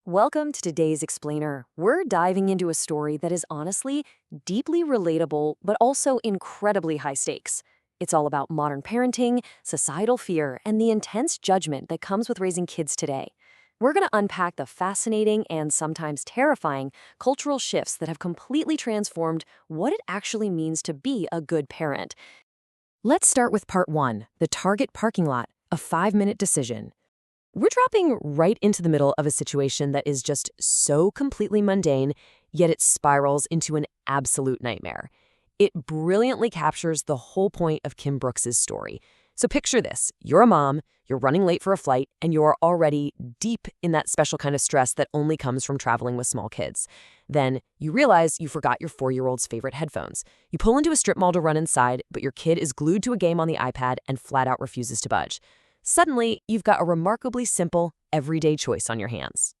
Welcome to today's Explainer. We're diving into a story that is honestly deeply relatable, but also incredibly high stakes. It's all about modern parenting, societal fear, and the intense judgment that comes with raising kids today. We're going to unpack the fascinating and sometimes terrifying cultural shifts that have completely transformed what it actually means to be a good parent. Let's start with part one, the Target parking lot, a 5-minute decision. We're dropping right into the middle of a situation that is just so completely mundane, yet it spirals into an absolute nightmare. It brilliantly captures the whole point of Kim Brooks's story. So picture this. You're a mom, you're running late for a flight, and you're already deep in that special kind of stress that only comes from traveling with small kids. Then you realize you forgot your 4-year-old's favorite headphones. You pull into a strip mall to run inside, but your kid is glued to a game on the iPad and flat out refuses to budge. Suddenly, you've got a remarkably simple, everyday choice on your hands.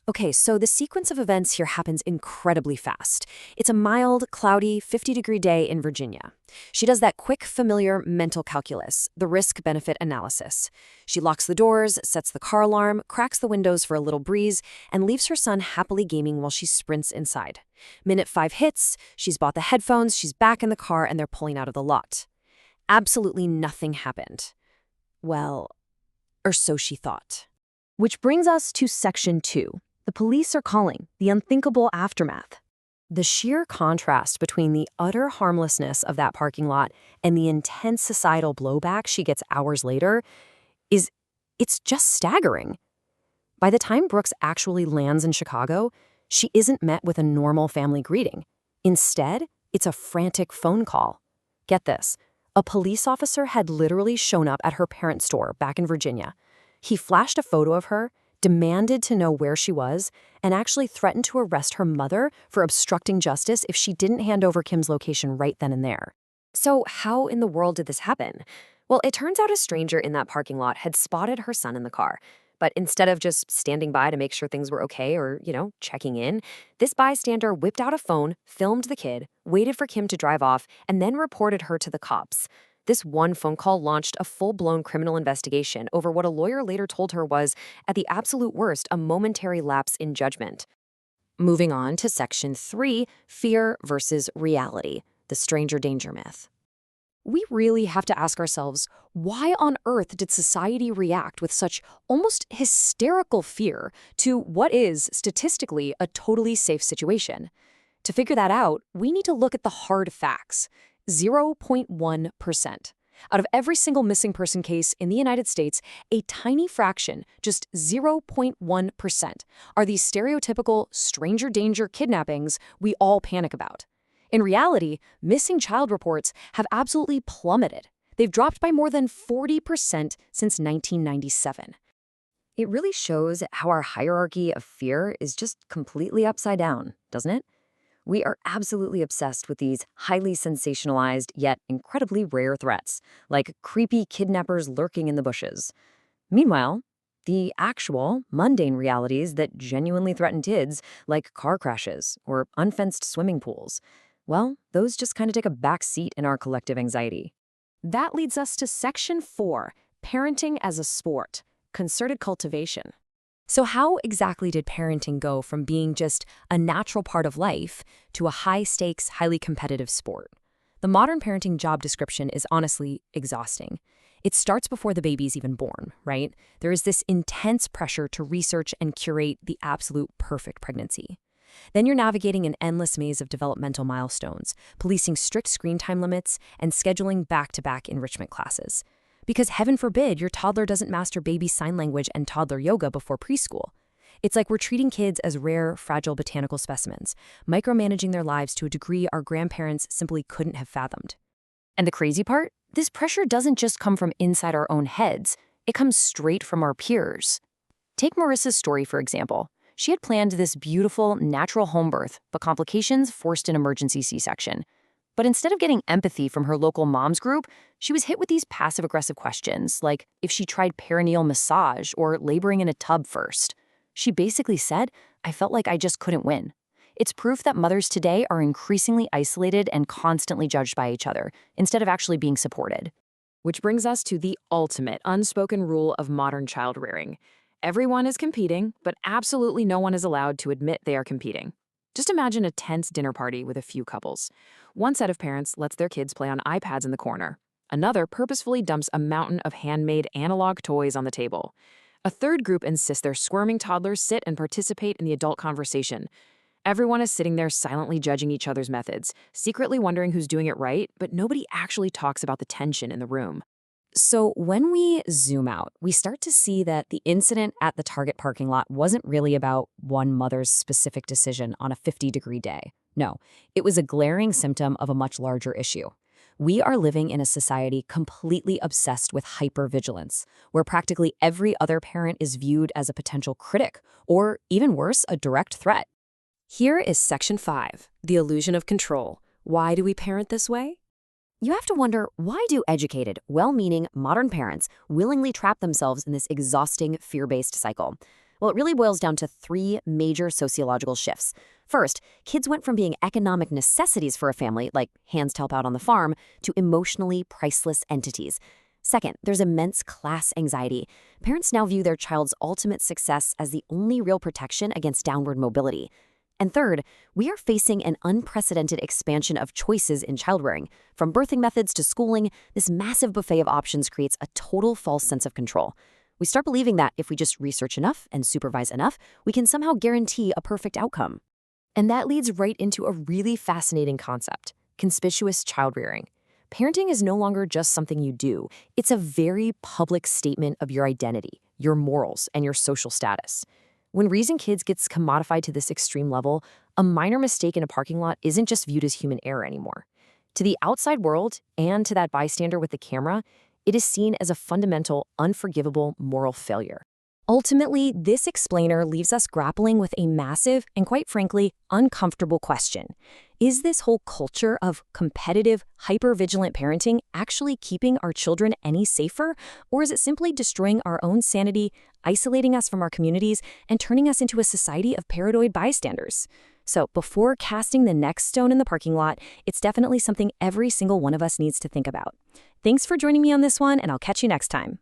Okay, so the sequence of events here happens incredibly fast. It's a mild, cloudy, 50-degree day in Virginia. She does that quick, familiar mental calculus, the risk-benefit analysis. She locks the doors, sets the car alarm, cracks the windows for a little breeze, and leaves her son happily gaming while she sprints inside. Minute 5 hits, she's bought the headphones, she's back in the car, and they're pulling out of the lot. Absolutely nothing happened. Well, or so she thought. Which brings us to section 2. The police are calling, the unthinkable aftermath. The sheer contrast between the utter harmlessness of that parking lot and the intense societal blowback she gets hours later it's just staggering. By the time Brooks actually lands in Chicago, she isn't met with a normal family greeting. Instead, it's a frantic phone call. Get this. A police officer had literally shown up at her parents' store back in Virginia. He flashed a photo of her, demanded to know where she was, and actually threatened to arrest her mother for obstructing justice if she didn't hand over Kim's location right then and there. So how in the world did this happen? Well, it turns out a stranger in that parking lot had spotted her son in the car. But instead of just standing by to make sure things were okay or, checking in, this bystander whipped out a phone, filmed the kid, waited for Kim to drive off, and then reported her to the cops. This one phone call launched a full-blown criminal investigation over what a lawyer later told her was, at the absolute worst, a momentary lapse in judgment. Moving on to section 3, fear versus reality, the stranger danger myth. We really have to ask ourselves, why on earth did society react with such almost hysterical fear to what is, statistically, a totally safe situation? To figure that out, we need to look at the hard facts. 0.1%. Out of every single missing person case in the United States, a tiny fraction, just 0.1%, are these stereotypical stranger danger kidnappings we all panic about. In reality, missing child reports have absolutely plummeted. They've dropped by more than 40% since 1997. It really shows how our hierarchy of fear is just completely upside down, doesn't it? We are absolutely obsessed with these highly sensationalized yet incredibly rare threats, like creepy kidnappers lurking in the bushes. Meanwhile, the actual, mundane realities that genuinely threaten kids, like car crashes or unfenced swimming pools, well, those just kind of take a back seat in our collective anxiety. That leads us to section 4, parenting as a sport, concerted cultivation. So how exactly did parenting go from being just a natural part of life to a high-stakes, highly competitive sport? The modern parenting job description is honestly exhausting. It starts before the baby's even born, right? There is this intense pressure to research and curate the absolute perfect pregnancy. Then you're navigating an endless maze of developmental milestones, policing strict screen time limits, and scheduling back-to-back enrichment classes. Because heaven forbid your toddler doesn't master baby sign language and toddler yoga before preschool. It's like we're treating kids as rare, fragile botanical specimens, micromanaging their lives to a degree our grandparents simply couldn't have fathomed. And the crazy part? This pressure doesn't just come from inside our own heads. It comes straight from our peers. Take Marissa's story, for example. She had planned this beautiful, natural home birth, but complications forced an emergency C-section. But instead of getting empathy from her local moms group, she was hit with these passive-aggressive questions, like if she tried perineal massage or laboring in a tub first. She basically said, "I felt like I just couldn't win." It's proof that mothers today are increasingly isolated and constantly judged by each other, instead of actually being supported. Which brings us to the ultimate unspoken rule of modern child rearing. Everyone is competing, but absolutely no one is allowed to admit they are competing. Just imagine a tense dinner party with a few couples. One set of parents lets their kids play on iPads in the corner. Another purposefully dumps a mountain of handmade analog toys on the table. A third group insists their squirming toddlers sit and participate in the adult conversation. Everyone is sitting there silently judging each other's methods, secretly wondering who's doing it right, but nobody actually talks about the tension in the room. So when we zoom out, we start to see that the incident at the Target parking lot wasn't really about one mother's specific decision on a 50-degree day. No, it was a glaring symptom of a much larger issue. We are living in a society completely obsessed with hypervigilance, where practically every other parent is viewed as a potential critic, or even worse, a direct threat. Here is Section 5, The Illusion of Control. Why do we parent this way? You have to wonder, why do educated, well-meaning, modern parents willingly trap themselves in this exhausting, fear-based cycle? Well, it really boils down to 3 major sociological shifts. First, kids went from being economic necessities for a family, like hands to help out on the farm, to emotionally priceless entities. Second, there's immense class anxiety. Parents now view their child's ultimate success as the only real protection against downward mobility. And third, we are facing an unprecedented expansion of choices in childrearing. From birthing methods to schooling, this massive buffet of options creates a total false sense of control. We start believing that if we just research enough and supervise enough, we can somehow guarantee a perfect outcome. And that leads right into a really fascinating concept: conspicuous childrearing. Parenting is no longer just something you do. It's a very public statement of your identity, your morals, and your social status. When raising kids gets commodified to this extreme level, a minor mistake in a parking lot isn't just viewed as human error anymore. To the outside world, and to that bystander with the camera, it is seen as a fundamental, unforgivable moral failure. Ultimately, this explainer leaves us grappling with a massive and, quite frankly, uncomfortable question. Is this whole culture of competitive, hyper-vigilant parenting actually keeping our children any safer? Or is it simply destroying our own sanity, isolating us from our communities, and turning us into a society of paranoid bystanders? So before casting the next stone in the parking lot, it's definitely something every single one of us needs to think about. Thanks for joining me on this one, and I'll catch you next time.